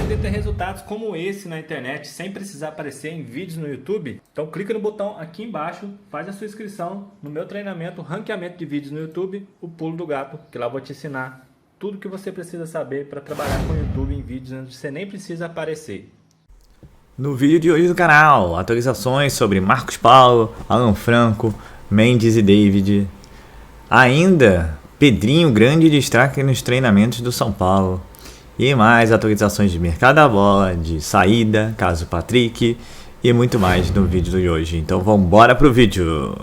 poder ter resultados como esse na internet sem precisar aparecer em vídeos no YouTube, então clica no botão aqui embaixo, faz a sua inscrição no meu treinamento Ranqueamento de Vídeos no YouTube, o Pulo do Gato, que lá eu vou te ensinar tudo que você precisa saber para trabalhar com o YouTube em vídeos onde você nem precisa aparecer. No vídeo de hoje do canal, atualizações sobre Marcos Paulo, Alan Franco, Mendes e David. Ainda, Pedrinho, grande destaque nos treinamentos do São Paulo. E mais atualizações de mercado da bola, de saída, caso Patrick e muito mais no vídeo de hoje. Então vamos embora pro vídeo.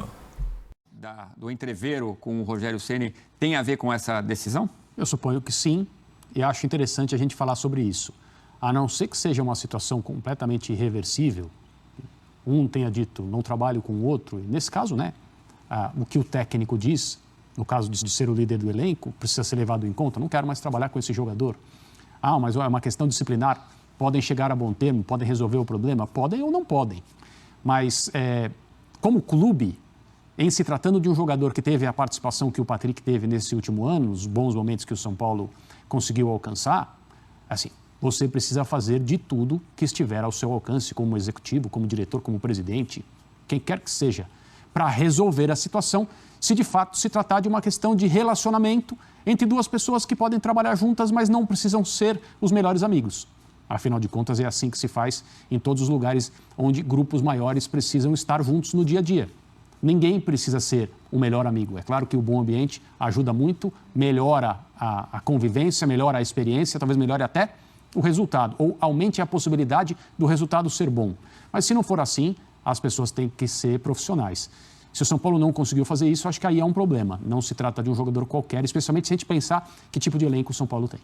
Do entreveiro com o Rogério Ceni tem a ver com essa decisão? Eu suponho que sim, e acho interessante a gente falar sobre isso. A não ser que seja uma situação completamente irreversível, um tenha dito, não trabalho com o outro, e nesse caso, né, o que o técnico diz, no caso de ser o líder do elenco, precisa ser levado em conta, não quero mais trabalhar com esse jogador. Mas é uma questão disciplinar, podem chegar a bom termo, podem resolver o problema, podem ou não podem. Mas, como clube, em se tratando de um jogador que teve a participação que o Patrick teve nesse último ano, os bons momentos que o São Paulo conseguiu alcançar, assim, você precisa fazer de tudo que estiver ao seu alcance, como executivo, como diretor, como presidente, quem quer que seja, para resolver a situação, se de fato se tratar de uma questão de relacionamento entre duas pessoas que podem trabalhar juntas, mas não precisam ser os melhores amigos. Afinal de contas, é assim que se faz em todos os lugares onde grupos maiores precisam estar juntos no dia a dia. Ninguém precisa ser o melhor amigo. É claro que o bom ambiente ajuda muito, melhora a convivência, melhora a experiência, talvez melhore até o resultado, ou aumente a possibilidade do resultado ser bom. Mas se não for assim, as pessoas têm que ser profissionais. Se o São Paulo não conseguiu fazer isso, acho que aí é um problema. Não se trata de um jogador qualquer, especialmente se a gente pensar que tipo de elenco o São Paulo tem.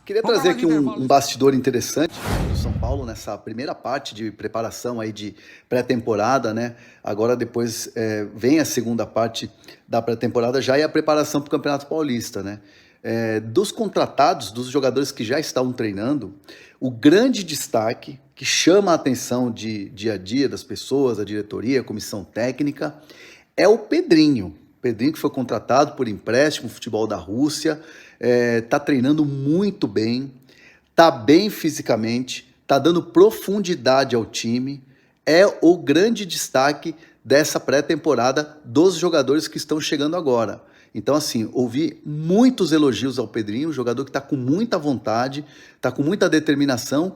Queria trazer aqui um bastidor interessante do São Paulo nessa primeira parte de preparação aí de pré-temporada, né? Agora depois vem a segunda parte da pré-temporada, já é a preparação para o Campeonato Paulista, né? Dos contratados, dos jogadores que já estão treinando, o grande destaque que chama a atenção de dia a dia das pessoas, a diretoria, a comissão técnica, é o Pedrinho. Pedrinho que foi contratado por empréstimo, futebol da Rússia, está treinando muito bem, está bem fisicamente, está dando profundidade ao time, é o grande destaque dessa pré-temporada dos jogadores que estão chegando agora. Então, assim, ouvi muitos elogios ao Pedrinho, um jogador que está com muita vontade, está com muita determinação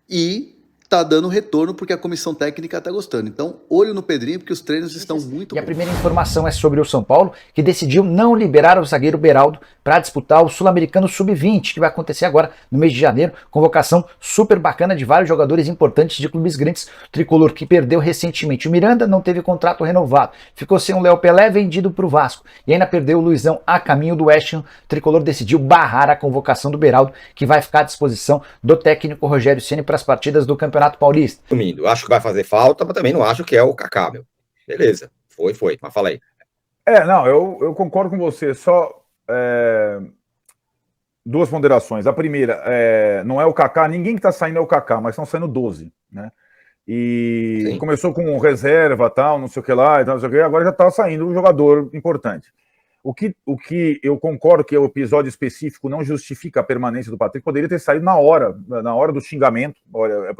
e está dando retorno porque a comissão técnica está gostando. Então, olho no Pedrinho porque os treinos estão muito bons. E a primeira informação é sobre o São Paulo, que decidiu não liberar o zagueiro Beraldo para disputar o Sul-Americano Sub-20, que vai acontecer agora no mês de janeiro. Convocação super bacana de vários jogadores importantes de clubes grandes. O tricolor que perdeu recentemente o Miranda não teve contrato renovado. Ficou sem o Léo Pelé, vendido para o Vasco. E ainda perdeu o Luizão a caminho do West Ham. O tricolor decidiu barrar a convocação do Beraldo, que vai ficar à disposição do técnico Rogério Ceni para as partidas do Campeonato Paulista. Resumindo, acho que vai fazer falta, mas também não acho que é o Kaká, meu. Beleza, foi, mas fala aí. Não, eu concordo com você, só duas ponderações. A primeira, não é o Kaká, ninguém que está saindo é o Kaká, mas estão saindo 12, né? E sim, começou com reserva, tal, não sei o que lá, não sei o que, agora já está saindo um jogador importante. O que eu concordo que o episódio específico não justifica a permanência do Patrick, poderia ter saído na hora do xingamento, olha,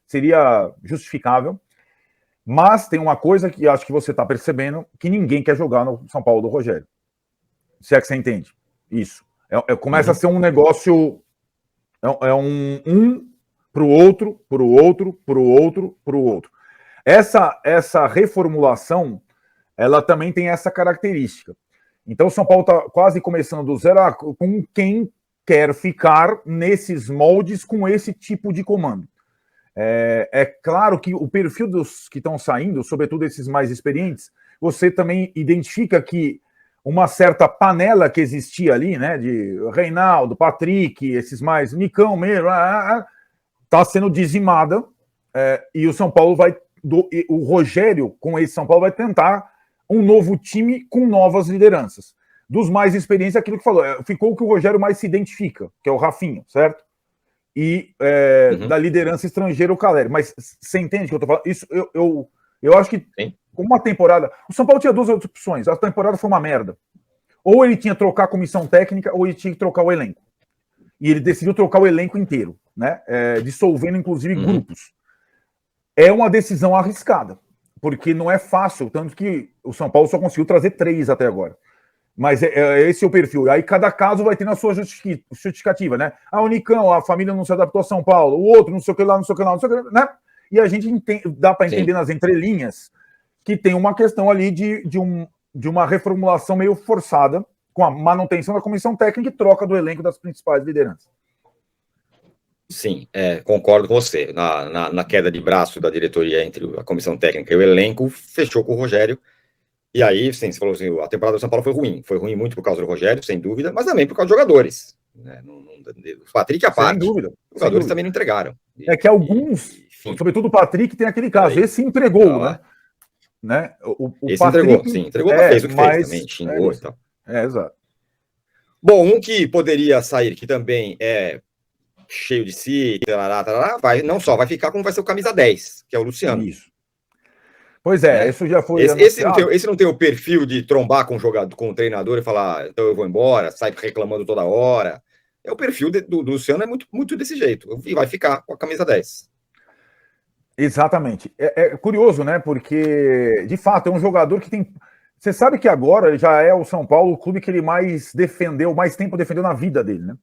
seria justificável, mas tem uma coisa que acho que você está percebendo, que ninguém quer jogar no São Paulo do Rogério. Se é que você entende isso. Começa a ser um negócio, um para o outro, para o outro, para o outro, para o outro. Essa reformulação, ela também tem essa característica. Então o São Paulo está quase começando do zero com quem quer ficar nesses moldes com esse tipo de comando. É claro que o perfil dos que estão saindo, sobretudo esses mais experientes, você também identifica que uma certa panela que existia ali, né, de Reinaldo, Patrick, esses mais, Nicão mesmo, está sendo dizimada, e o São Paulo o Rogério, com esse São Paulo, vai tentar um novo time com novas lideranças. Dos mais experientes, aquilo que falou, ficou o que o Rogério mais se identifica, que é o Rafinha, certo? E da liderança estrangeira, o Caleri. Mas você entende o que eu tô falando? Isso, eu acho que, como uma temporada... O São Paulo tinha duas opções, a temporada foi uma merda. Ou ele tinha que trocar a comissão técnica, ou ele tinha que trocar o elenco. E ele decidiu trocar o elenco inteiro. né? Dissolvendo, inclusive, grupos. É uma decisão arriscada, porque não é fácil, tanto que o São Paulo só conseguiu trazer 3 até agora. Mas esse é o perfil. Aí cada caso vai ter na sua justificativa, né? A Unicão, a família não se adaptou a São Paulo, o outro não sei o que lá, não sei o que lá, não sei o que lá, né? E a gente dá para entender nas entrelinhas que tem uma questão ali de uma reformulação meio forçada com a manutenção da comissão técnica e troca do elenco das principais lideranças. Sim, concordo com você. Na queda de braço da diretoria entre a comissão técnica e o elenco, fechou com o Rogério. E aí, sim, você falou assim, a temporada do São Paulo foi ruim. Foi ruim muito por causa do Rogério, sem dúvida, mas também por causa dos jogadores. Né? O Patrick à parte. Sem dúvida. Os jogadores também não entregaram. É que alguns, sobretudo o Patrick, tem aquele caso. Esse entregou, né? O Esse Patrick, entregou, sim. Entregou, mas fez o que fez também, xingou e tal. Exato. Bom, um que poderia sair, que também é cheio de si, tarará, não só vai ficar, como vai ser o camisa 10, que é o Luciano. Isso. Pois isso já foi. Esse não tem o perfil de trombar com o jogador, com o treinador e falar, então eu vou embora, sai reclamando toda hora. O perfil do Luciano é muito, muito desse jeito. E vai ficar com a camisa 10. Exatamente. É curioso, né? Porque, de fato, é um jogador que tem. Você sabe que agora já é o São Paulo o clube que ele mais tempo defendeu na vida dele, né?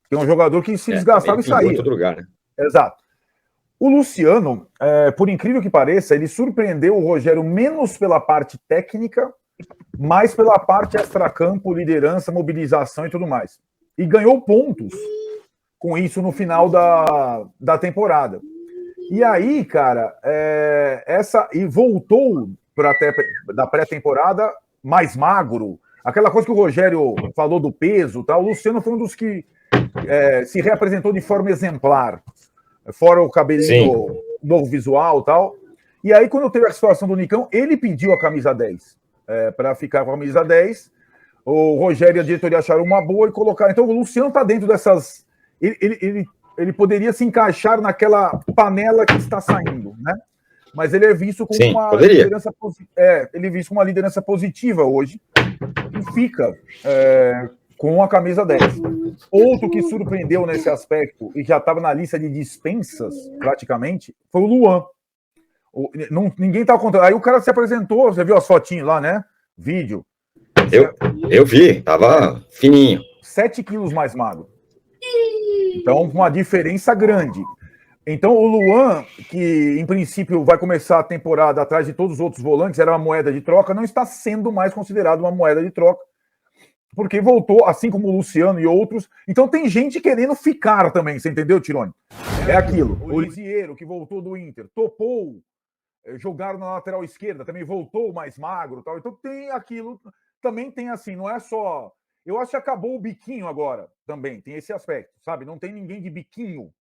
Que é um jogador que se desgastava e saía. Em todo lugar, né? Exato. O Luciano, por incrível que pareça, ele surpreendeu o Rogério menos pela parte técnica, mais pela parte extracampo, liderança, mobilização e tudo mais. E ganhou pontos com isso no final da temporada. E aí, cara, e voltou da pré-temporada mais magro. Aquela coisa que o Rogério falou do peso, tá? O Luciano foi um dos que se reapresentou de forma exemplar. Fora o cabelinho novo visual e tal. E aí, quando teve a situação do Nicão, ele pediu a camisa 10 para ficar com a camisa 10. O Rogério e a diretoria acharam uma boa e colocaram. Então, o Luciano está dentro dessas. Ele poderia se encaixar naquela panela que está saindo, né? Mas ele é visto como uma liderança ele é visto como uma liderança positiva hoje e fica com a camisa 10. Outro que surpreendeu nesse aspecto e já estava na lista de dispensas, praticamente, foi o Luan. Ninguém estava contando. Aí o cara se apresentou, você viu as fotinhas lá, né? Vídeo. Eu vi, tava fininho. 7 quilos mais magro. Então, uma diferença grande. Então, o Luan, que em princípio vai começar a temporada atrás de todos os outros volantes, era uma moeda de troca, não está sendo mais considerado uma moeda de troca, porque voltou, assim como o Luciano e outros. Então tem gente querendo ficar também, você entendeu, Tirone? É aquilo. O Lisieiro, que voltou do Inter, topou jogar na lateral esquerda, também voltou mais magro. Tal. Então tem aquilo, também tem assim, não é só... Eu acho que acabou o biquinho agora, também, tem esse aspecto, sabe? Não tem ninguém de biquinho.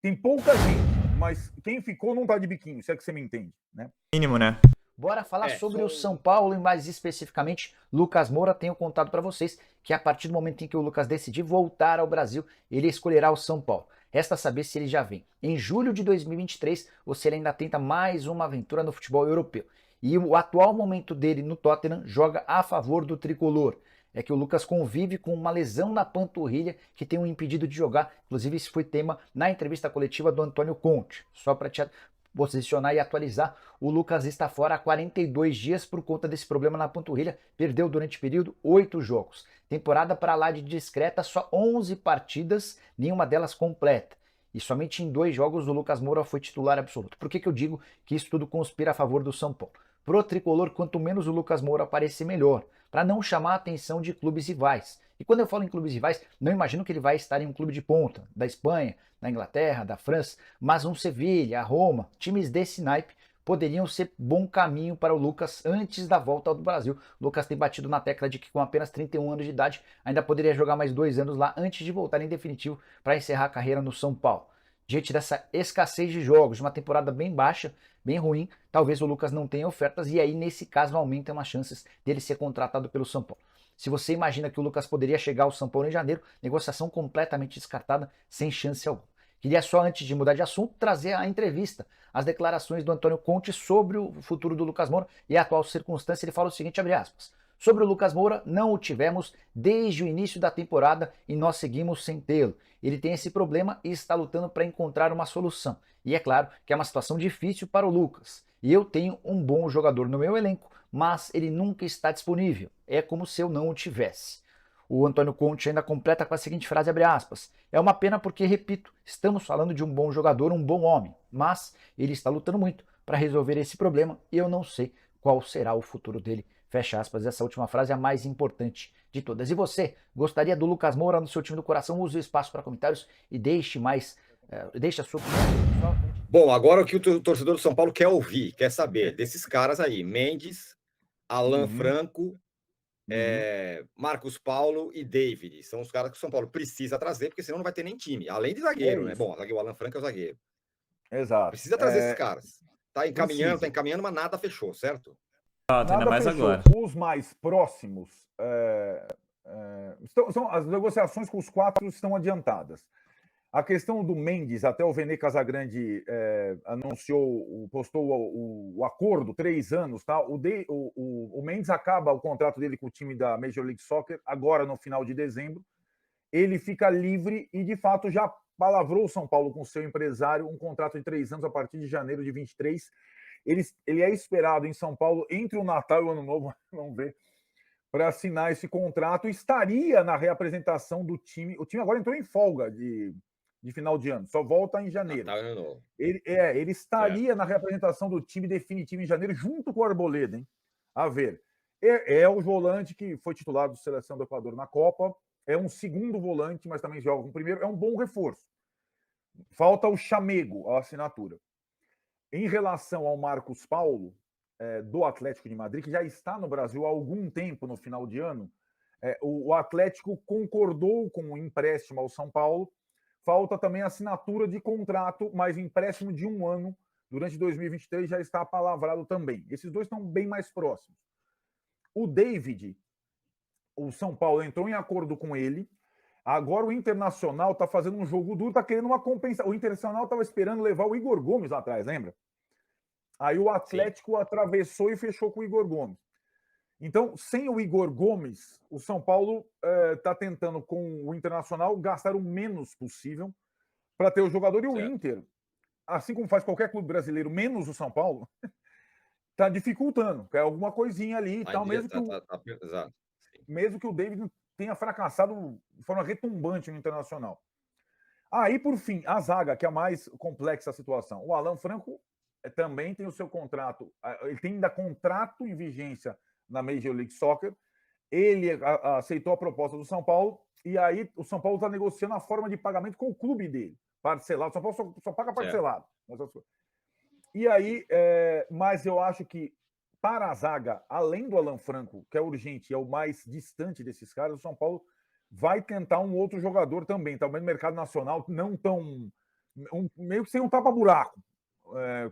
Tem pouca gente, mas quem ficou não tá de biquinho, se é que você me entende, né? Mínimo, né? Bora falar sobre o São Paulo e mais especificamente Lucas Moura. Tenho contado para vocês que a partir do momento em que o Lucas decidir voltar ao Brasil, ele escolherá o São Paulo. Resta saber se ele já vem em julho de 2023 ou se ele ainda tenta mais uma aventura no futebol europeu. E o atual momento dele no Tottenham joga a favor do tricolor. É que o Lucas convive com uma lesão na panturrilha que tem o impedido de jogar. Inclusive, isso foi tema na entrevista coletiva do Antônio Conte. Só para te posicionar e atualizar, o Lucas está fora há 42 dias por conta desse problema na panturrilha. Perdeu durante o período 8 jogos. Temporada para lá de discreta, só 11 partidas, nenhuma delas completa. E somente em 2 jogos o Lucas Moura foi titular absoluto. Por que eu digo que isso tudo conspira a favor do São Paulo? Pro tricolor, quanto menos o Lucas Moura aparecer, melhor, para não chamar a atenção de clubes rivais. E quando eu falo em clubes rivais, não imagino que ele vai estar em um clube de ponta, da Espanha, da Inglaterra, da França, mas um Sevilha, a Roma, times desse naipe poderiam ser bom caminho para o Lucas antes da volta ao Brasil. O Lucas tem batido na tecla de que com apenas 31 anos de idade ainda poderia jogar mais 2 anos lá antes de voltar em definitivo para encerrar a carreira no São Paulo. Diante dessa escassez de jogos, de uma temporada bem baixa, bem ruim, talvez o Lucas não tenha ofertas e aí nesse caso aumentam as chances dele ser contratado pelo São Paulo. Se você imagina que o Lucas poderia chegar ao São Paulo em janeiro, negociação completamente descartada, sem chance alguma. Queria só, antes de mudar de assunto, trazer a entrevista, as declarações do Antônio Conte sobre o futuro do Lucas Moura e a atual circunstância. Ele fala o seguinte, abre aspas, Sobre o Lucas Moura, não o tivemos desde o início da temporada e nós seguimos sem tê-lo. Ele tem esse problema e está lutando para encontrar uma solução. E é claro que é uma situação difícil para o Lucas. E eu tenho um bom jogador no meu elenco, mas ele nunca está disponível. É como se eu não o tivesse. O Antônio Conte ainda completa com a seguinte frase, abre aspas, é uma pena porque, repito, estamos falando de um bom jogador, um bom homem, mas ele está lutando muito para resolver esse problema e eu não sei qual será o futuro dele. Fecha aspas, essa última frase é a mais importante de todas. E você, gostaria do Lucas Moura no seu time do coração? Use o espaço para comentários e deixe a sua opinião. Bom, agora o que o torcedor do São Paulo quer ouvir, quer saber desses caras aí, Mendes, Alan Franco, Marcos Paulo e David, são os caras que o São Paulo precisa trazer, porque senão não vai ter nem time, além de zagueiro, né? Bom, o Alan Franco é o zagueiro. Exato. Precisa trazer esses caras. Tá encaminhando, mas nada fechou, certo? Ainda mais fechou. agora. Os mais próximos, as negociações com os 4 estão adiantadas. A questão do Mendes, até o Vene Casagrande postou o acordo, 3 anos, tá? O Mendes acaba o contrato dele com o time da Major League Soccer agora no final de dezembro. Ele fica livre e, de fato, já palavrou o São Paulo com seu empresário um contrato de 3 anos a partir de janeiro de 23. Ele é esperado em São Paulo entre o Natal e o Ano Novo, vamos ver, para assinar esse contrato. Estaria na reapresentação do time. O time agora entrou em folga de final de ano, só volta em janeiro. Natal e Ano Novo. Ele estaria na reapresentação do time definitivo em janeiro, junto com o Arboleda, hein? A ver. É o volante que foi titular da Seleção do Equador na Copa. É um segundo volante, mas também joga com o primeiro. É um bom reforço. Falta o chamego, a assinatura. Em relação ao Marcos Paulo, do Atlético de Madrid, que já está no Brasil há algum tempo, no final de ano, o Atlético concordou com o empréstimo ao São Paulo. Falta também a assinatura de contrato, mas empréstimo de 1 ano, durante 2023, já está apalavrado também. Esses dois estão bem mais próximos. O David, o São Paulo entrou em acordo com ele. Agora o Internacional está fazendo um jogo duro, está querendo uma compensação. O Internacional estava esperando levar o Igor Gomes lá atrás, lembra? Aí o Atlético atravessou e fechou com o Igor Gomes. Então, sem o Igor Gomes, o São Paulo está tentando, com o Internacional, gastar o menos possível para ter o jogador. E o Inter, assim como faz qualquer clube brasileiro, menos o São Paulo, está dificultando. Quer alguma coisinha ali e tal, mesmo que o David tenha fracassado de forma retumbante no Internacional. Aí, por fim, a zaga, que é a mais complexa a situação. O Alan Franco também tem o seu contrato, ele tem ainda contrato em vigência na Major League Soccer. Ele aceitou a proposta do São Paulo e aí o São Paulo está negociando a forma de pagamento com o clube dele, parcelado. O São Paulo só paga parcelado. E aí, mas eu acho que para a zaga, além do Alan Franco, que é urgente e é o mais distante desses caras, o São Paulo vai tentar um outro jogador também, talvez no mercado nacional, não tão... meio que sem um tapa-buraco.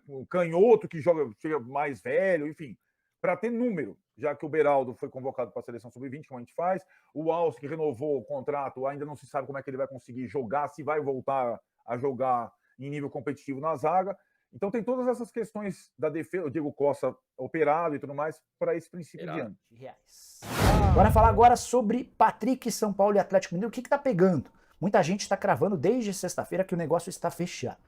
Um canhoto que chega mais velho, enfim, para ter número, já que o Beraldo foi convocado para a seleção sub-20, como a gente faz, o Alce, que renovou o contrato, ainda não se sabe como é que ele vai conseguir jogar, se vai voltar a jogar em nível competitivo na zaga. Então tem todas essas questões da defesa, o Diego Costa operado e tudo mais, para esse princípio de ano. Bora falar agora sobre Patrick, São Paulo e Atlético Mineiro. O que está pegando? Muita gente está cravando desde sexta-feira que o negócio está fechado.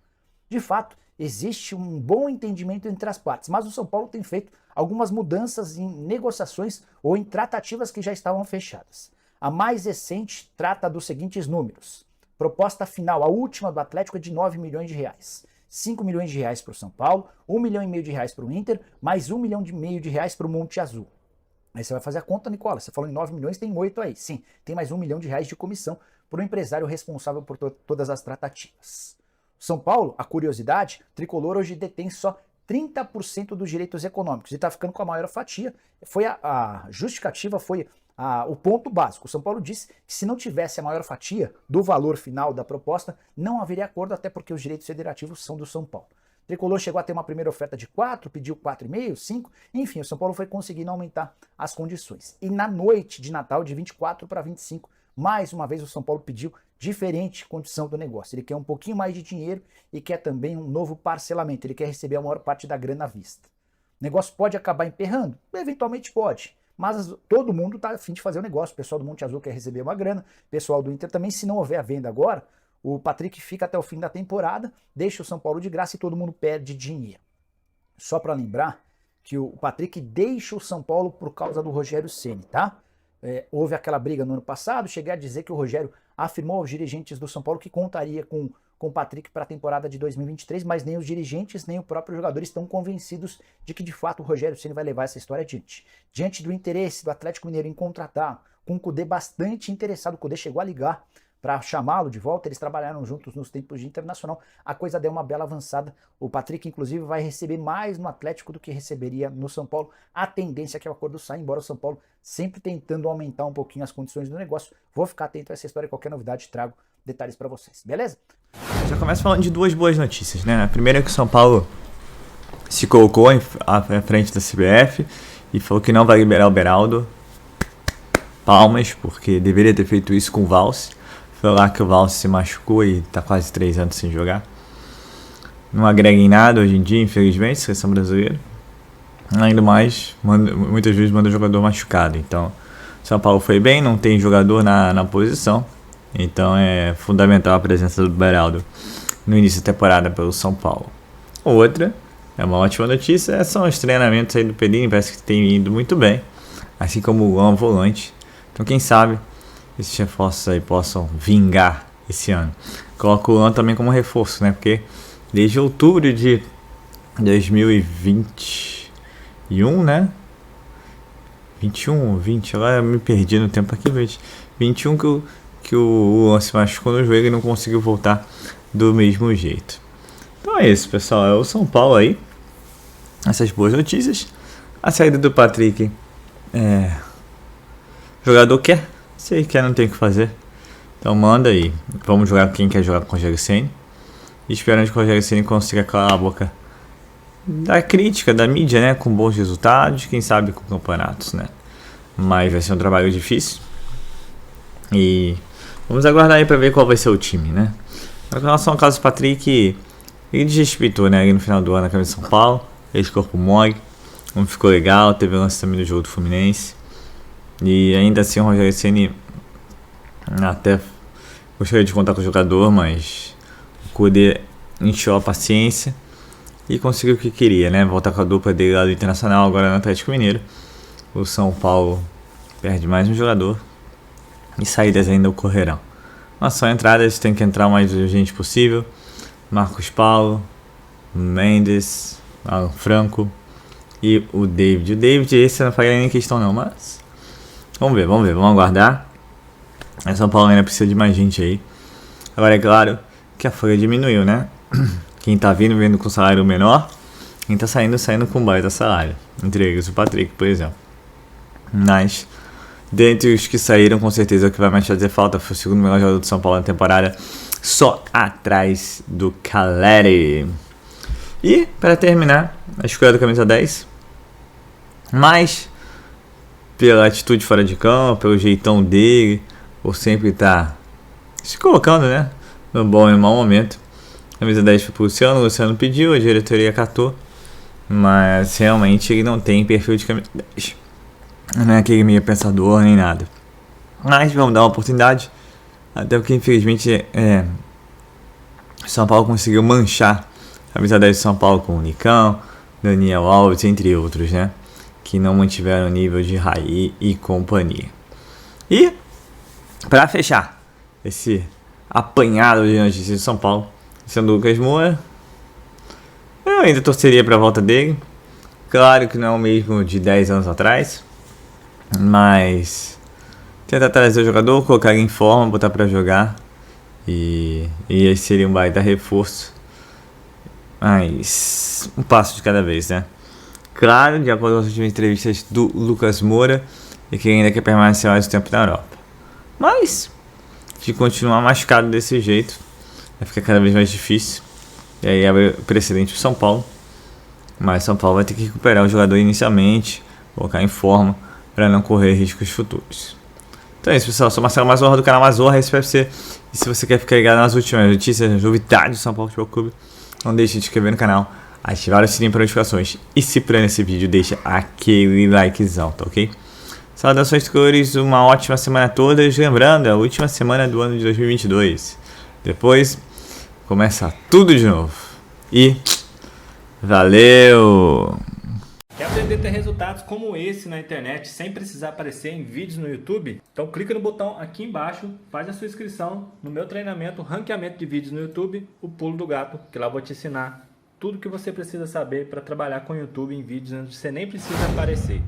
De fato, existe um bom entendimento entre as partes, mas o São Paulo tem feito algumas mudanças em negociações ou em tratativas que já estavam fechadas. A mais recente trata dos seguintes números. Proposta final, a última do Atlético, é de 9 milhões de reais. 5 milhões de reais para o São Paulo, 1,5 milhão de reais para o Inter, mais 1,5 milhão de reais para o Monte Azul. Aí você vai fazer a conta, Nicola, você falou em 9 milhões, tem 8 aí. Sim, tem mais 1 milhão de reais de comissão para o empresário responsável por todas as tratativas. São Paulo, a curiosidade, o Tricolor hoje detém só 30% dos direitos econômicos e está ficando com a maior fatia. Foi a justificativa, foi o ponto básico. O São Paulo disse que se não tivesse a maior fatia do valor final da proposta, não haveria acordo, até porque os direitos federativos são do São Paulo. O Tricolor chegou a ter uma primeira oferta de 4, pediu 4,5, 5, enfim, o São Paulo foi conseguindo aumentar as condições. E na noite de Natal, de 24 para 25, mais uma vez o São Paulo pediu diferente condição do negócio. Ele quer um pouquinho mais de dinheiro e quer também um novo parcelamento. Ele quer receber a maior parte da grana à vista. O negócio pode acabar emperrando? Eventualmente pode. mas todo mundo está a fim de fazer o negócio. O pessoal do Monte Azul quer receber uma grana, o pessoal do Inter também. Se não houver a venda agora, o Patrick fica até o fim da temporada, deixa o São Paulo de graça e todo mundo perde dinheiro. Só para lembrar que o Patrick deixa o São Paulo por causa do Rogério Ceni, tá? Houve aquela briga no ano passado, cheguei a dizer que o Rogério afirmou aos dirigentes do São Paulo que contaria com o Patrick para a temporada de 2023, mas nem os dirigentes, nem o próprio jogador estão convencidos de que de fato o Rogério Ceni vai levar essa história adiante. Diante do interesse do Atlético Mineiro em contratar, com o Cudê bastante interessado, o Cudê chegou a ligar para chamá-lo de volta, eles trabalharam juntos nos tempos de Internacional, a coisa deu uma bela avançada, o Patrick inclusive vai receber mais no Atlético do que receberia no São Paulo, a tendência é que o acordo saia, embora o São Paulo sempre tentando aumentar um pouquinho as condições do negócio. Vou ficar atento a essa história, qualquer novidade trago detalhes para vocês, beleza? Já começa falando de duas boas notícias, né? A primeira é que o São Paulo se colocou à frente da CBF e falou que não vai liberar o Beraldo. Palmas, porque deveria ter feito isso com o Valse. Foi lá que o Valse se machucou e tá quase 3 anos sem jogar. Não agrega em nada hoje em dia, infelizmente, seleção brasileira. Ainda mais, muitas vezes manda o jogador machucado. Então, São Paulo foi bem, não tem jogador na posição. Então é fundamental a presença do Beraldo no início da temporada pelo São Paulo. Outra, é uma ótima notícia, são os treinamentos aí do Pedrinho, parece que tem ido muito bem. Assim como o Luan volante. Então quem sabe esses reforços aí possam vingar esse ano. Coloco o Luan também como reforço, né? Porque desde outubro de 2021, né? 21 ou 20, agora eu me perdi no tempo aqui, 21 que o Luan se machucou no joelho e não conseguiu voltar do mesmo jeito. Então é isso, pessoal. É o São Paulo aí. Essas boas notícias. A saída do Patrick. O jogador quer. Se ele quer, não tem o que fazer. Então manda aí. Vamos jogar quem quer jogar com o Rogério Ceni. E esperando que o Rogério Ceni consiga calar a boca da crítica, da mídia, né? Com bons resultados. Quem sabe com campeonatos, né? Mas vai ser um trabalho difícil. E vamos aguardar aí para ver qual vai ser o time, né? Com relação ao caso do Patrick, ele desrespeitou, né? Ali no final do ano na camisa de São Paulo. Ele corpo mole. Não ficou legal. Teve lance também no jogo do Fluminense. E ainda assim o Rogério Ceni até gostaria de contar com o jogador, mas o Cudê encheu a paciência e conseguiu o que queria, né? Voltar com a dupla dele lá do Internacional, agora no Atlético Mineiro. O São Paulo perde mais um jogador. E saídas ainda ocorrerão. Mas só entradas, tem que entrar o mais urgente possível. Marcos Paulo, Mendes, Alan Franco e o David. O David, esse eu não faria nem questão não, mas vamos ver, vamos aguardar. A São Paulo ainda precisa de mais gente aí. Agora é claro que a folha diminuiu, né? Quem tá vindo com salário menor, quem tá saindo com baita salário. Entre eles o Patrick, por exemplo. Mas dentre os que saíram, com certeza o que vai mais fazer falta foi o segundo melhor jogador do São Paulo na temporada, só atrás do Caleri. E, para terminar, a escolha da camisa 10, mas pela atitude fora de campo, pelo jeitão dele, por sempre estar se colocando, né, no bom e no mau momento. A camisa 10 foi pro Luciano, o Luciano pediu, a diretoria acatou, mas realmente ele não tem perfil de camisa 10. Não é aquele meio pensador nem nada. Mas vamos dar uma oportunidade. Até porque infelizmente São Paulo conseguiu manchar a camisa 10 de São Paulo com o Nicão, Daniel Alves, entre outros, né? Que não mantiveram o nível de Raí e companhia. E para fechar esse apanhado de notícias de São Paulo, sendo o Lucas Moura, eu ainda torceria para a volta dele. Claro que não é o mesmo de 10 anos atrás, mas tentar trazer o jogador, colocar ele em forma, botar pra jogar. E esse seria um baita reforço. Mas um passo de cada vez, né? Claro, de acordo com as últimas entrevistas do Lucas Moura, e que ainda quer permanecer mais tempo na Europa. Mas se continuar machucado desse jeito, vai ficar cada vez mais difícil. E aí abre precedente pro São Paulo. Mas São Paulo vai ter que recuperar o jogador inicialmente, colocar em forma, para não correr riscos futuros. Então é isso, pessoal. Eu sou Marcelo Mazorra do canal Mazorra SPFC. E se você quer ficar ligado nas últimas notícias, novidades do São Paulo Futebol Clube, não deixe de se inscrever no canal, ativar o sininho para notificações. E se puder nesse vídeo, deixa aquele likezão, tá ok? Saudações cores, uma ótima semana a todas. Lembrando, a última semana do ano de 2022. Depois começa tudo de novo. E valeu! Quer aprender a ter resultados como esse na internet sem precisar aparecer em vídeos no YouTube? Então clica no botão aqui embaixo, faz a sua inscrição no meu treinamento Ranqueamento de Vídeos no YouTube, o Pulo do Gato, que lá eu vou te ensinar tudo que você precisa saber para trabalhar com o YouTube em vídeos onde você nem precisa aparecer.